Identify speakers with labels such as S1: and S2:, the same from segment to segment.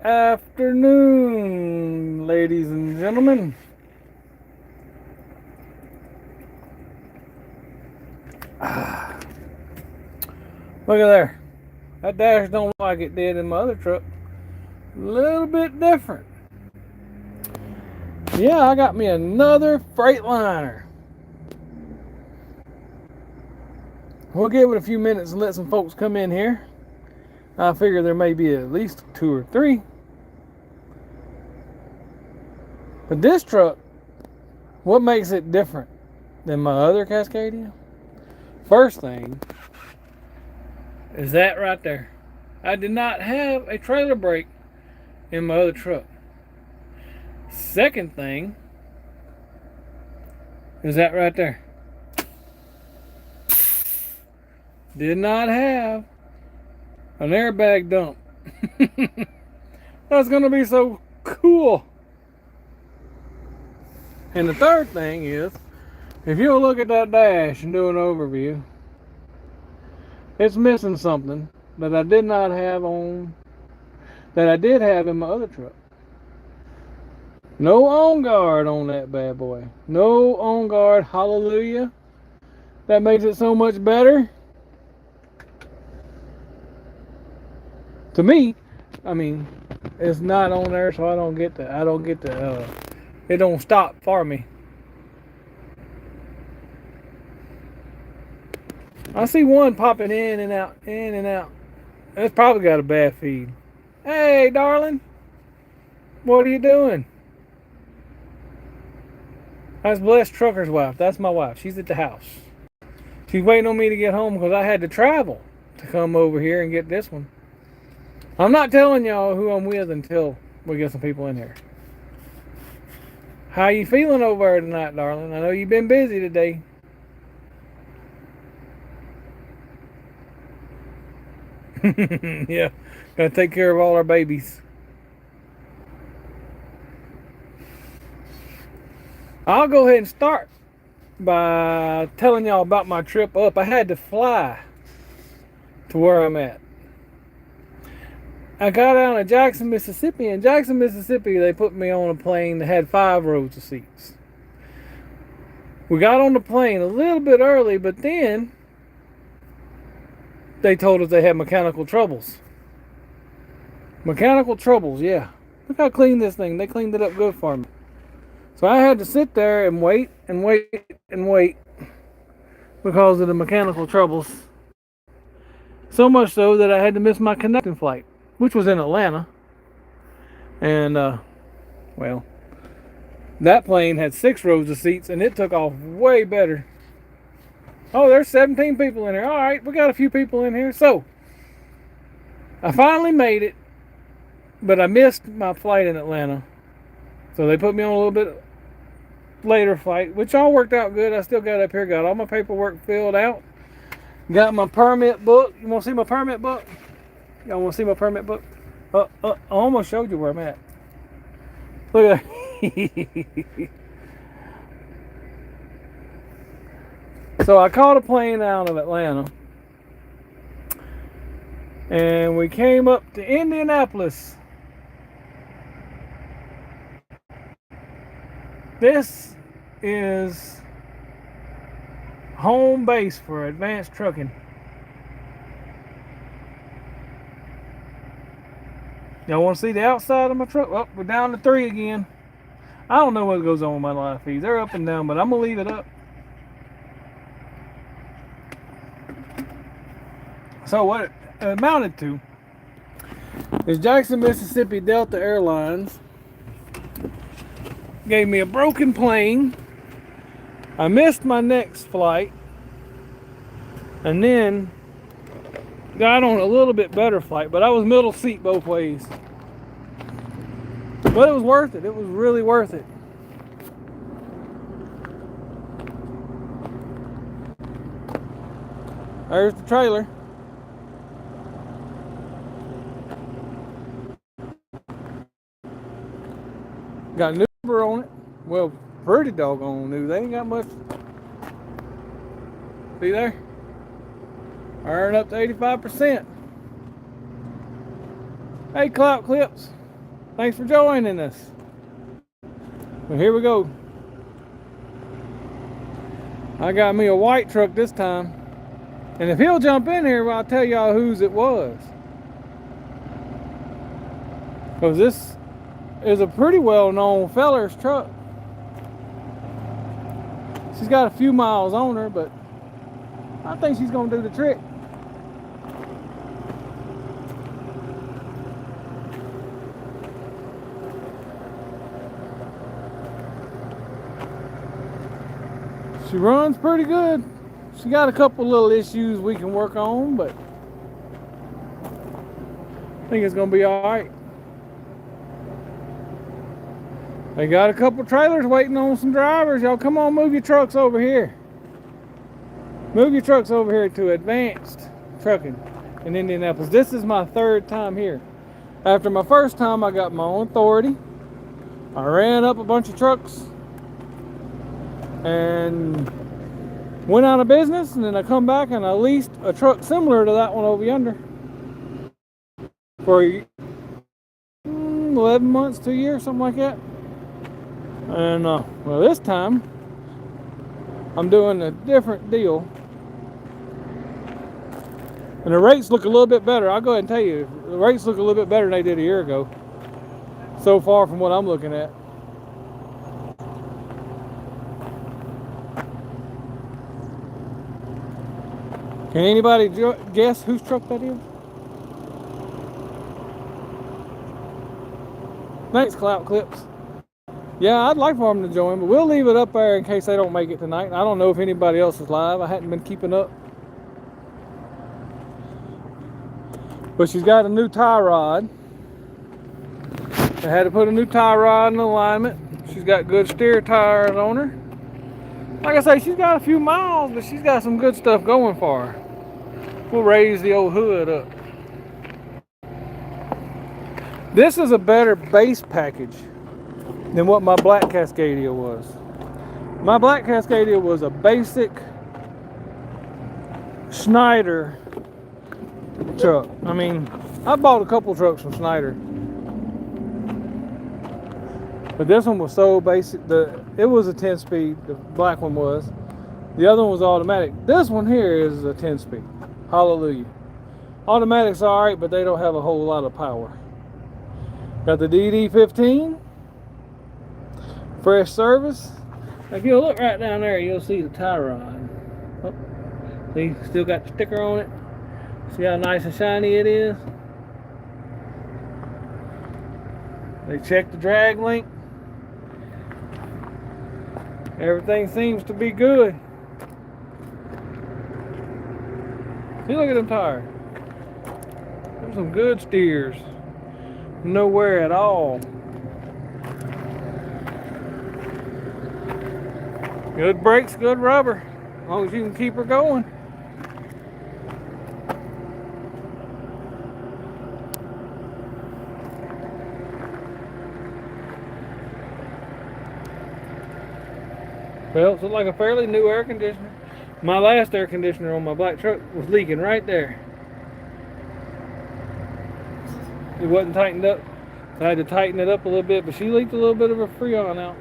S1: afternoon, ladies and gentlemen. Look at there. That dash don't look like it did in my other truck. A little bit different. Yeah, I got me another Freightliner. We'll give it a few minutes and let some folks come in here. I figure there may be at least 2 or 3. But this truck, what makes it different than my other Cascadia? First thing is that right there. I did not have a trailer brake in my other truck. Second thing is that right there. Did not have an airbag dump. That's gonna be so cool. And the third thing is, if you'll look at that dash and do an overview, it's missing something that I did not have on, that I did have in my other truck. No on guard on that bad boy. No on guard, hallelujah. That makes it so much better. To me, I mean, it's not on there, so I don't get the, it don't stop for me. I see one popping in and out, in and out. It's probably got a bad feed. Hey, darling. What are you doing? That's Blessed Trucker's wife. That's my wife. She's at the house. She's waiting on me to get home because I had to travel to come over here and get this one. I'm not telling y'all who I'm with until we get some people in here. How you feeling over there tonight, darling? I know you've been busy today. Yeah, gotta take care of all our babies. I'll go ahead and start by telling y'all about my trip up. I had to fly to where I'm at. I got down to Jackson, Mississippi. In Jackson, Mississippi, they put me on a plane that had 5 rows of seats. We got on the plane a little bit early, but then they told us they had mechanical troubles. Mechanical troubles, yeah. Look how clean this thing. They cleaned it up good for me. So I had to sit there and wait and wait and wait because of the mechanical troubles. So much so that I had to miss my connecting flight, which was in Atlanta. And, well, that plane had 6 rows of seats and it took off way better. Oh, there's 17 people in here. All right, we got a few people in here. So, I finally made it, but I missed my flight in Atlanta. So they put me on a little bit later flight, which all worked out good. I still got up here, got all my paperwork filled out. Got my permit book. You want to see my permit book? Y'all want to see my permit book? I almost showed you where I'm at. Look at that. So I caught a plane out of Atlanta. And we came up to Indianapolis. This is home base for Advanced Trucking. Y'all want to see the outside of my truck? Oh, we're down to 3 again. I don't know what goes on with my live feeds. They're up and down, but I'm going to leave it up. So what it amounted to is Jackson, Mississippi Delta Airlines gave me a broken plane. I missed my next flight and then got on a little bit better flight, but I was middle seat both ways. But it was worth it. It was really worth it. There's the trailer. Got new number on it. Well, pretty doggone new. They ain't got much. See there? Iron up to 85%. Hey, Clout Clips. Thanks for joining us. Well, here we go. I got me a white truck this time. And if he'll jump in here, well, I'll tell y'all whose it was. Because this is a pretty well-known feller's truck. She's got a few miles on her, but I think she's going to do the trick. She runs pretty good. She got a couple little issues we can work on, but I think it's gonna be all right. They got a couple trailers waiting on some drivers. Y'all come on, move your trucks over here. Move your trucks over here to Advanced Trucking in Indianapolis. This is my third time here. After my first time, I got my own authority. I ran up a bunch of trucks and went out of business, and then I come back and I leased a truck similar to that one over yonder for 11 months to a year, something like that. And well, this time I'm doing a different deal, and the rates look a little bit better. I'll go ahead and tell you, the rates look a little bit better than they did a year ago so far from what I'm looking at. Can anybody guess whose truck that is? Thanks, Clout Clips. Yeah, I'd like for them to join, but we'll leave it up there in case they don't make it tonight. I don't know if anybody else is live. I hadn't been keeping up. But she's got a new tie rod. I had to put a new tie rod in alignment. She's got good steer tires on her. Like I say, she's got a few miles, but she's got some good stuff going for her. We'll raise the old hood up. This is a better base package than what my black Cascadia was. My black Cascadia was a basic Schneider truck. I mean, I bought a couple trucks from Schneider, but this one was so basic. It was a 10-speed, the black one was. The other one was automatic. This one here is a 10-speed. Hallelujah. Automatics are alright, but they don't have a whole lot of power. Got the DD15. Fresh service. If you look right down there, you'll see the tie rod. Oh, see, still got the sticker on it. See how nice and shiny it is? They checked the drag link. Everything seems to be good. See, look at them tires. There's some good steers. Nowhere at all. Good brakes, good rubber. As long as you can keep her going. Well, it's like a fairly new air conditioner. My last air conditioner on my black truck was leaking right there. It wasn't tightened up. I had to tighten it up a little bit, but she leaked a little bit of her Freon out.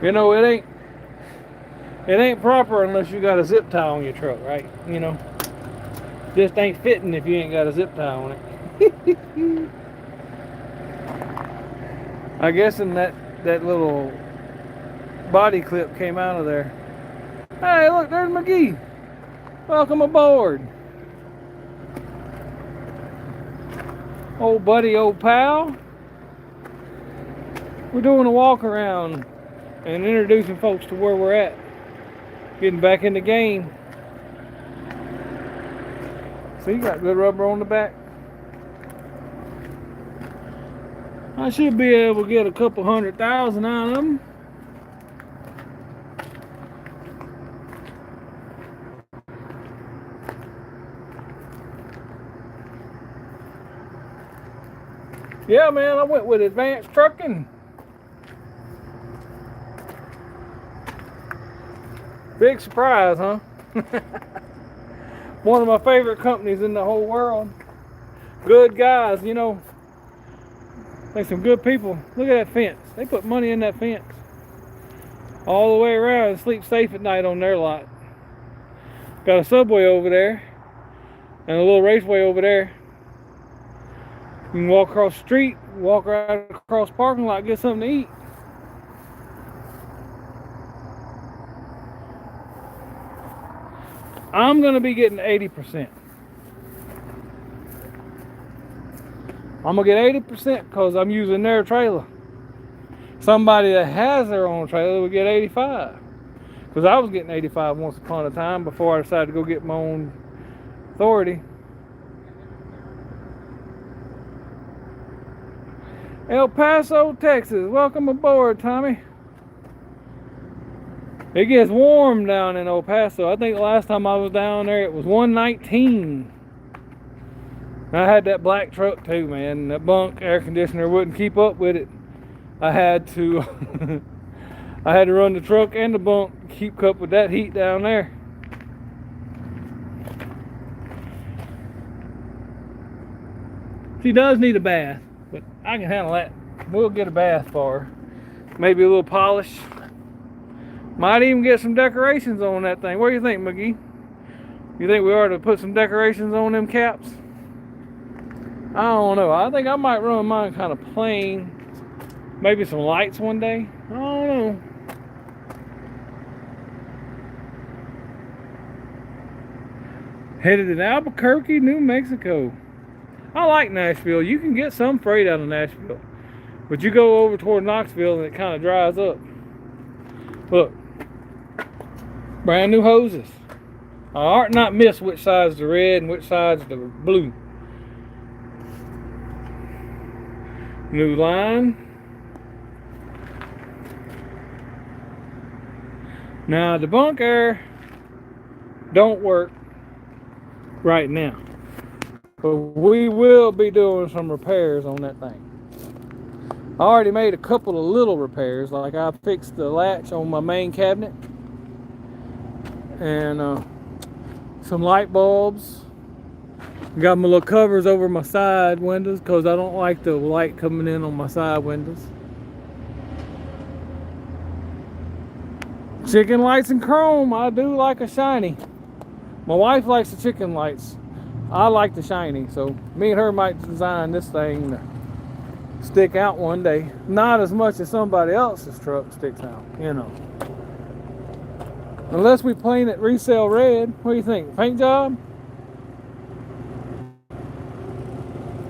S1: You know, it ain't proper unless you got a zip tie on your truck, right? You know, just ain't fitting if you ain't got a zip tie on it. I guess in that little body clip came out of there. Hey, look, there's McGee. Welcome aboard. Old buddy, old pal. We're doing a walk around and introducing folks to where we're at. Getting back in the game. See, you got good rubber on the back. I should be able to get a couple 100,000 out of them. Yeah, man, I went with Advanced Trucking. Big surprise, huh? One of my favorite companies in the whole world. Good guys, you know. Like some good people. Look at that fence. They put money in that fence. All the way around and sleep safe at night on their lot. Got a Subway over there. And a little raceway over there. You can walk across the street, walk right across the parking lot, get something to eat. I'm going to be getting 80%. I'm going to get 80% because I'm using their trailer. Somebody that has their own trailer would get 85. Because I was getting 85 once upon a time before I decided to go get my own authority. El Paso, Texas. Welcome aboard, Tommy. It gets warm down in El Paso. I think the last time I was down there, it was 119. I had that black truck too, man. That bunk air conditioner wouldn't keep up with it. I had to I had to run the truck and the bunk to keep up with that heat down there. She does need a bath, but I can handle that. We'll get a bath for her. Maybe a little polish. Might even get some decorations on that thing. What do you think, McGee? You think we ought to put some decorations on them caps? I don't know. I think I might run mine kind of plain. Maybe some lights one day. I don't know. Headed to Albuquerque, New Mexico. I like Nashville. You can get some freight out of Nashville. But you go over toward Knoxville and it kind of dries up. Look. Brand new hoses. I ought not miss which side's the red and which side's the blue. New line. Now the bunk air don't work right now. But we will be doing some repairs on that thing. I already made a couple of little repairs, like I fixed the latch on my main cabinet. And some light bulbs. Got my little covers over my side windows because I don't like the light coming in on my side windows. Chicken lights and chrome. I do like a shiny. My wife likes the chicken lights. I like the shiny. So me and her might design this thing to stick out one day. Not as much as somebody else's truck sticks out, you know. Unless we paint it resale red. What do you think? Paint job?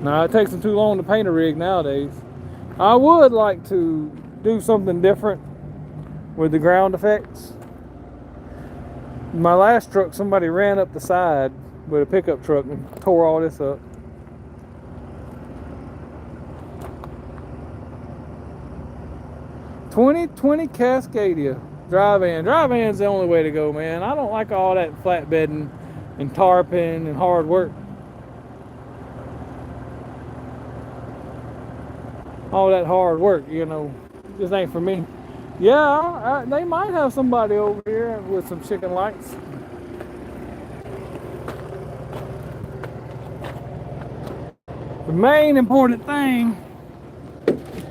S1: No, it takes them too long to paint a rig nowadays. I would like to do something different with the ground effects. My last truck, somebody ran up the side with a pickup truck and tore all this up. '20 Cascadia. Drive-in. Drive-in's the only way to go, man. I don't like all that flatbedding and tarping and hard work. All that hard work, you know, just ain't for me. Yeah, they might have somebody over here with some chicken lights. The main important thing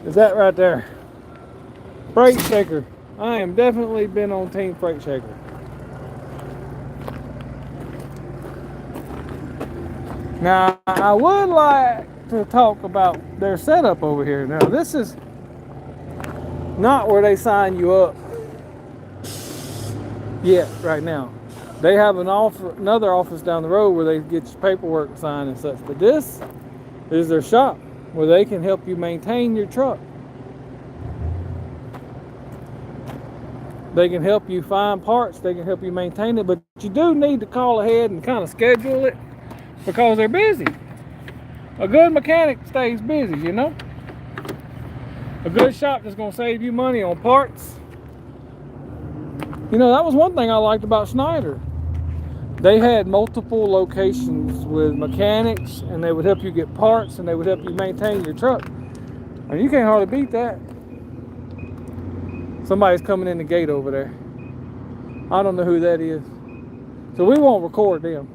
S1: is that right there. Freight shaker. I am definitely been on Team Freight Shaker. Now, I would like to talk about their setup over here. Now, this is not where they sign you up yet right now. They have another office down the road where they get your paperwork signed and such. But this is their shop where they can help you maintain your truck. They can help you find parts. They can help you maintain it. But you do need to call ahead and kind of schedule it because they're busy. A good mechanic stays busy, you know. A good shop that's going to save you money on parts. You know, that was one thing I liked about Schneider. They had multiple locations with mechanics, and they would help you get parts, and they would help you maintain your truck. And you can't hardly beat that. Somebody's coming in the gate over there. I don't know who that is. So we won't record them.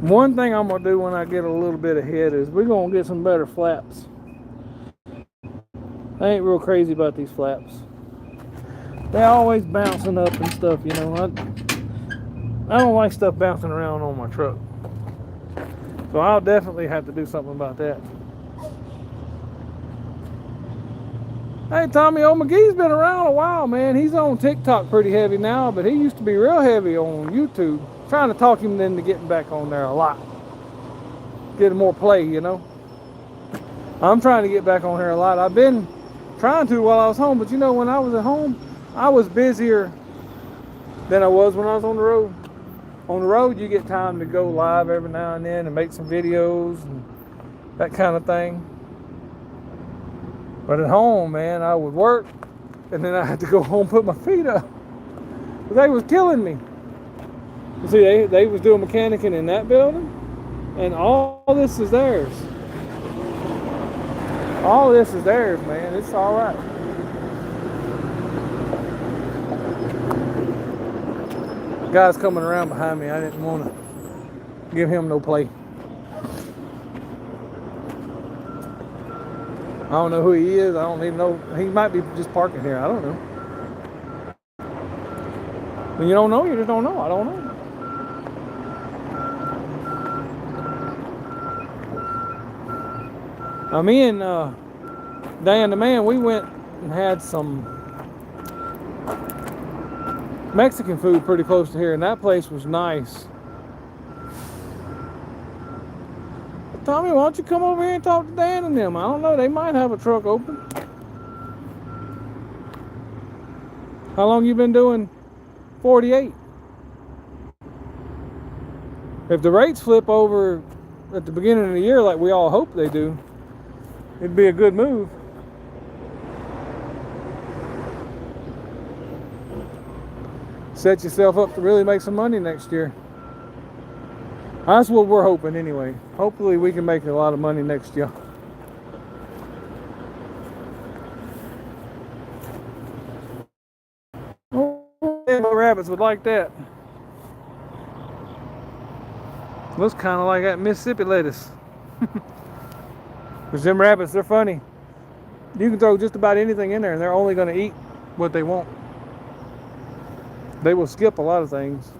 S1: One thing I'm gonna do when I get a little bit ahead is we're gonna get some better flaps. I ain't real crazy about these flaps. They're always bouncing up and stuff, you know. I don't like stuff bouncing around on my truck. So I'll definitely have to do something about that. Hey, Tommy O. McGee's been around a while, man. He's on TikTok pretty heavy now, but he used to be real heavy on YouTube. Trying to talk him into getting back on there a lot. Get more play, you know. I'm trying to get back on here a lot. I've been trying to while I was home, but you know, when I was at home, I was busier than I was when I was on the road. On the road, you get time to go live every now and then and make some videos and that kind of thing. But at home, man, I would work and then I had to go home and put my feet up. But they was killing me. You see, they was doing mechanicing in that building, and all this is theirs. All this is theirs, man. It's all right. Guy's coming around behind me. I didn't want to give him no play. I don't know who he is. I don't even know. He might be just parking here. I don't know. When you don't know, you just don't know. I don't know. Now, me and Dan the man, we went and had some Mexican food pretty close to here, and that place was nice. Tommy, why don't you come over here and talk to Dan and them? I don't know, they might have a truck open. How long you been doing 48? If the rates flip over at the beginning of the year like we all hope they do, it'd be a good move. Set yourself up to really make some money next year. That's what we're hoping anyway. Hopefully we can make a lot of money next year. Oh, my rabbits would like that. Looks kind of like that Mississippi lettuce. Because them rabbits, they're funny. You can throw just about anything in there and they're only going to eat what they want. They will skip a lot of things.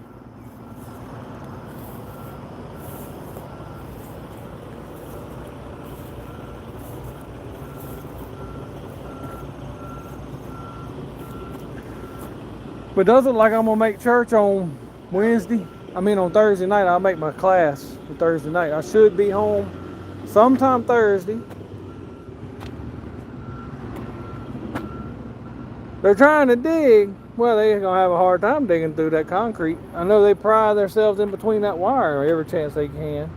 S1: But does it like I'm going to make church on Wednesday? I mean on Thursday night. I'll make my class for Thursday night. I should be home sometime Thursday. They're trying to dig. Well, they're going to have a hard time digging through that concrete. I know they pry themselves in between that wire every chance they can.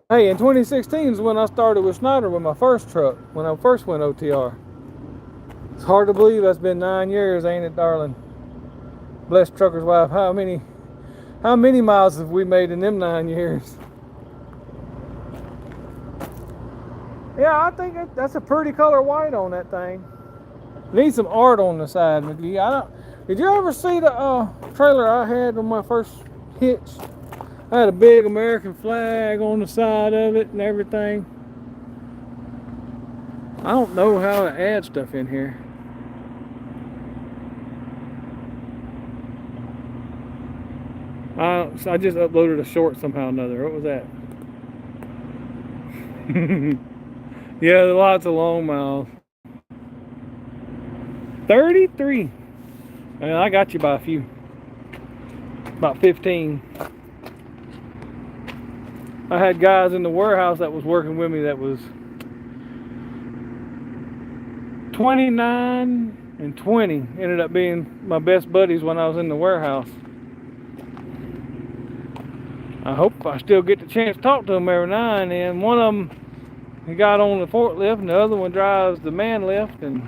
S1: Hey, in 2016 is when I started with Schneider with my first truck, when I first went OTR. It's hard to believe that's been 9 years, ain't it, darling? Blessed trucker's wife. How many miles have we made in them 9 years? Yeah, I think that's a pretty color white on that thing. Needs some art on the side, McGee. Did you ever see the trailer I had on my first hitch? I had a big American flag on the side of it and everything. I don't know how to add stuff in here. I just uploaded a short somehow or another. What was that? Yeah, lots of long miles. 33. And I got you by a few. About 15. I had guys in the warehouse that was working with me that was 29 and 20. Ended up being my best buddies when I was in the warehouse. I hope I still get the chance to talk to them every now and then. One of them, he got on the forklift, and the other one drives the man lift, and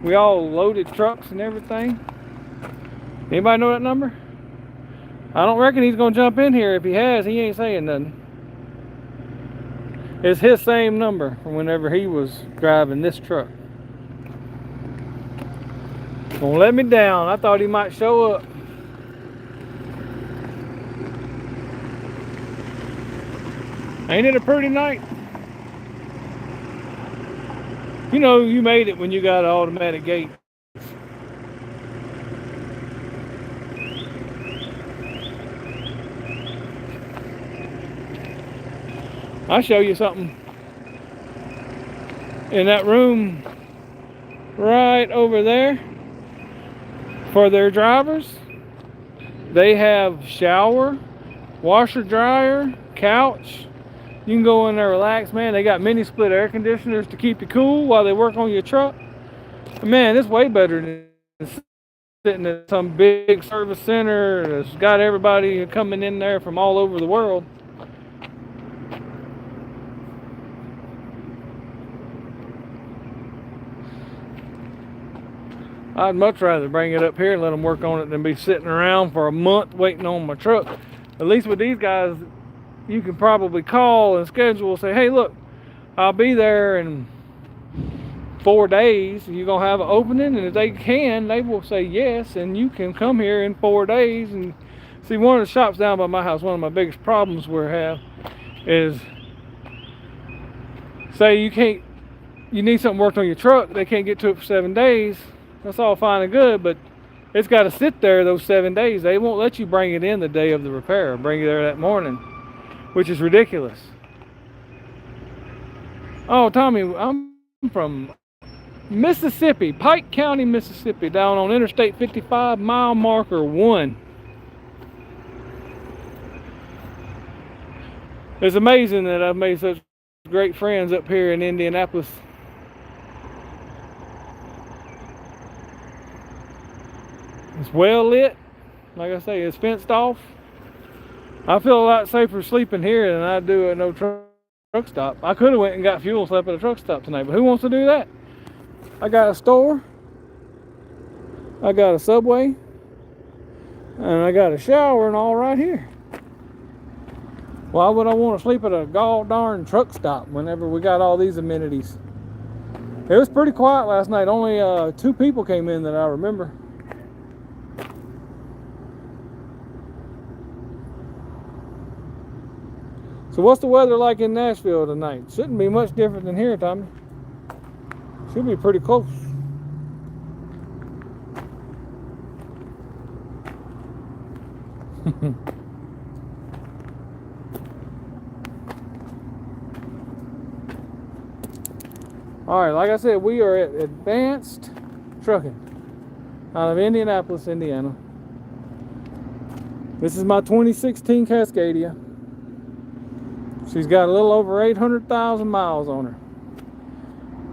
S1: we all loaded trucks and everything. Anybody know that number? I don't reckon he's going to jump in here. If he has, he ain't saying nothing. It's his same number from whenever he was driving this truck. Don't let me down. I thought he might show up. Ain't it a pretty night? You know you made it when you got an automatic gate. I'll show you something. In that room right over there for their drivers, they have shower, washer dryer, couch. You can go in there, relax, man. They got mini split air conditioners to keep you cool while they work on your truck. Man, it's way better than sitting at some big service center that's got everybody coming in there from all over the world. I'd much rather bring it up here and let them work on it than be sitting around for a month waiting on my truck. At least with these guys, you can probably call and schedule, say, hey, look, I'll be there in 4 days. You're going to have an opening, and if they can, they will say yes, and you can come here in 4 days. And see, one of the shops down by my house, one of my biggest problems we have is, say you need something worked on your truck, they can't get to it for 7 days. That's all fine and good, but it's got to sit there those 7 days. They won't let you bring it in the day of the repair, bring it there that morning, which is ridiculous. Oh, Tommy, I'm from Mississippi, Pike County, Mississippi, down on Interstate 55, mile marker 1. It's amazing that I've made such great friends up here in Indianapolis. It's well lit. Like I say, it's fenced off. I feel a lot safer sleeping here than I do at no truck stop. I could have went and got fuel and slept at a truck stop tonight, but who wants to do that? I got a store, I got a Subway, and I got a shower and all right here. Why would I want to sleep at a god darn truck stop whenever we got all these amenities? It was pretty quiet last night. Only 2 people came in that I remember. So what's the weather like in Nashville tonight? Shouldn't be much different than here, Tommy. Should be pretty close. Alright, like I said, we are at Advanced Trucking out of Indianapolis, Indiana. This is my 2016 Cascadia. She's got a little over 800,000 miles on her.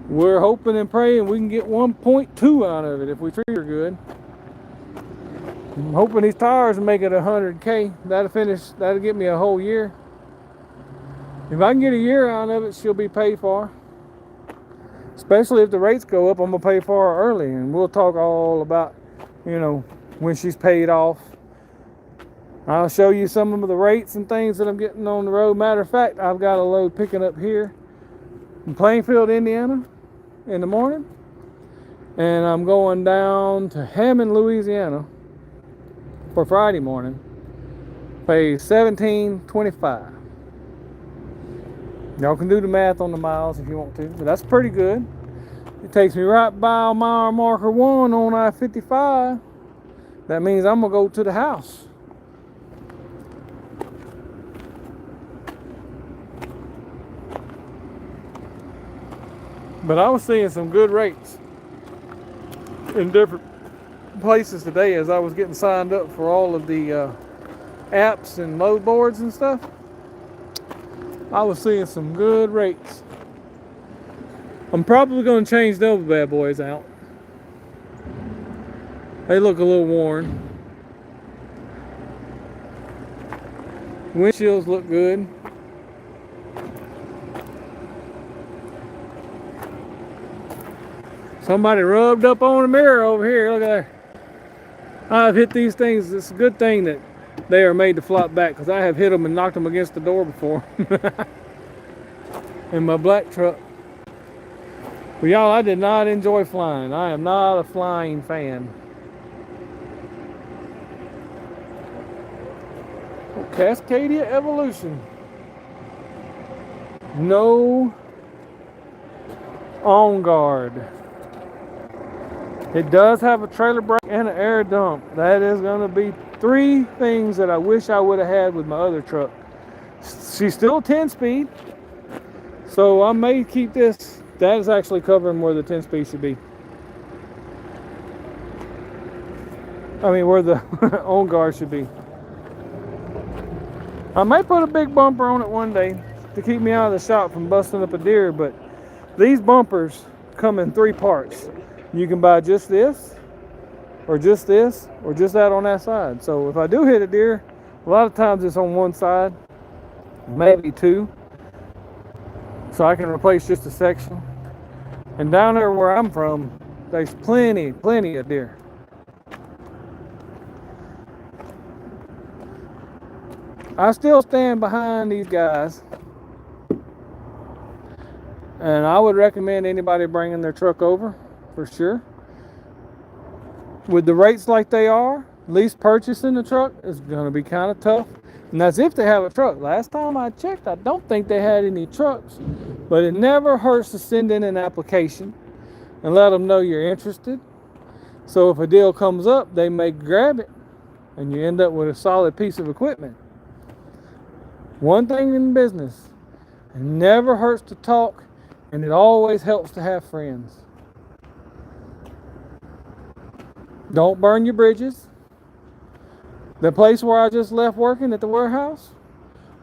S1: We're hoping and praying we can get 1.2 out of it if we treat her good. I'm hoping these tires will make it 100K. That'll get me a whole year. If I can get a year out of it, she'll be paid for. Especially if the rates go up, I'm gonna pay for her early, and we'll talk all about, when she's paid off. I'll show you some of the rates and things that I'm getting on the road. Matter of fact, I've got a load picking up here in Plainfield, Indiana in the morning. And I'm going down to Hammond, Louisiana for Friday morning. Pay $17.25. Y'all can do the math on the miles if you want to, but that's pretty good. It takes me right by mile marker 1 on I-55. That means I'm gonna go to the house. But I was seeing some good rates in different places today as I was getting signed up for all of the apps and load boards and stuff. I was seeing some good rates. I'm probably going to change those bad boys out. They look a little worn. Windshields look good. Somebody rubbed up on a mirror over here. Look at there. I've hit these things. It's a good thing that they are made to flop back, because I have hit them and knocked them against the door before. In my black truck. But y'all, I did not enjoy flying. I am not a flying fan. Cascadia Evolution. no on guard. It does have a trailer brake and an air dump. That is going to be 3 things that I wish I would have had with my other truck. She's still 10-speed, so I may keep this. That is actually covering where the 10-speed should be. I mean, where the on guard should be. I may put a big bumper on it one day to keep me out of the shop from busting up a deer, but these bumpers come in 3 parts. You can buy just this, or just this, or just that on that side. So if I do hit a deer, a lot of times it's on one side, maybe 2. So I can replace just a section. And down there where I'm from, there's plenty of deer. I still stand behind these guys, and I would recommend anybody bringing their truck over, for sure. With the rates like they are, lease purchasing the truck is going to be kind of tough, and that's if they have a truck. Last time I checked, I don't think they had any trucks, but it never hurts to send in an application and let them know you're interested. So if a deal comes up, they may grab it, and you end up with a solid piece of equipment. One thing in business, it never hurts to talk, and it always helps to have friends. Don't burn your bridges. The place where I just left working at the warehouse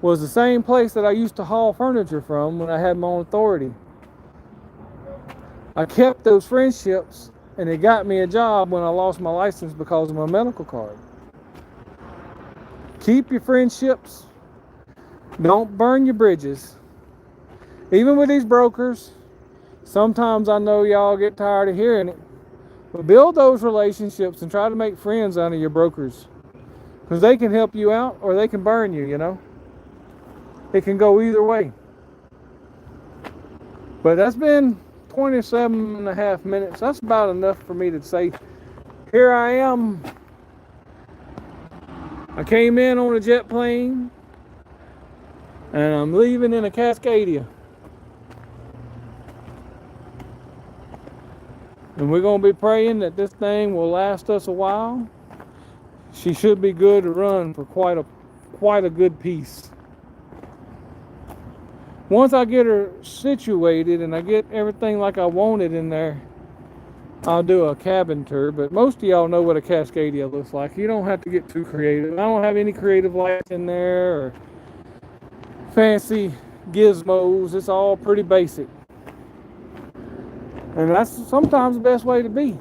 S1: was the same place that I used to haul furniture from when I had my own authority. I kept those friendships, and it got me a job when I lost my license because of my medical card. Keep your friendships. Don't burn your bridges. Even with these brokers, sometimes I know y'all get tired of hearing it, but build those relationships and try to make friends out of your brokers, because they can help you out or they can burn you, you know. It can go either way. But that's been 27 and a half minutes. That's about enough for me to say, here I am. I came in on a jet plane, and I'm leaving in a Cascadia. And we're going to be praying that this thing will last us a while. She should be good to run for quite a good piece. Once I get her situated and I get everything like I want it in there, I'll do a cabin tour. But most of y'all know what a Cascadia looks like. You don't have to get too creative. I don't have any creative lights in there or fancy gizmos. It's all pretty basic, and that's sometimes the best way to be.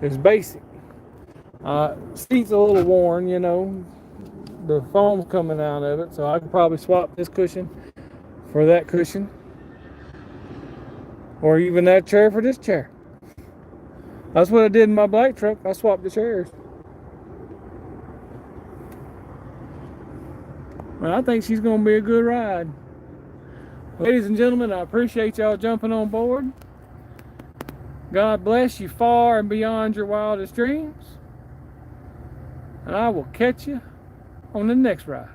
S1: It's basic. Seat's a little worn, you know, the foam's coming out of it, so I could probably swap this cushion for that cushion, or even that chair for this chair. That's what I did in my black truck. I swapped the chairs. And I think she's going to be a good ride. Ladies and gentlemen, I appreciate y'all jumping on board. God bless you far and beyond your wildest dreams. And I will catch you on the next ride.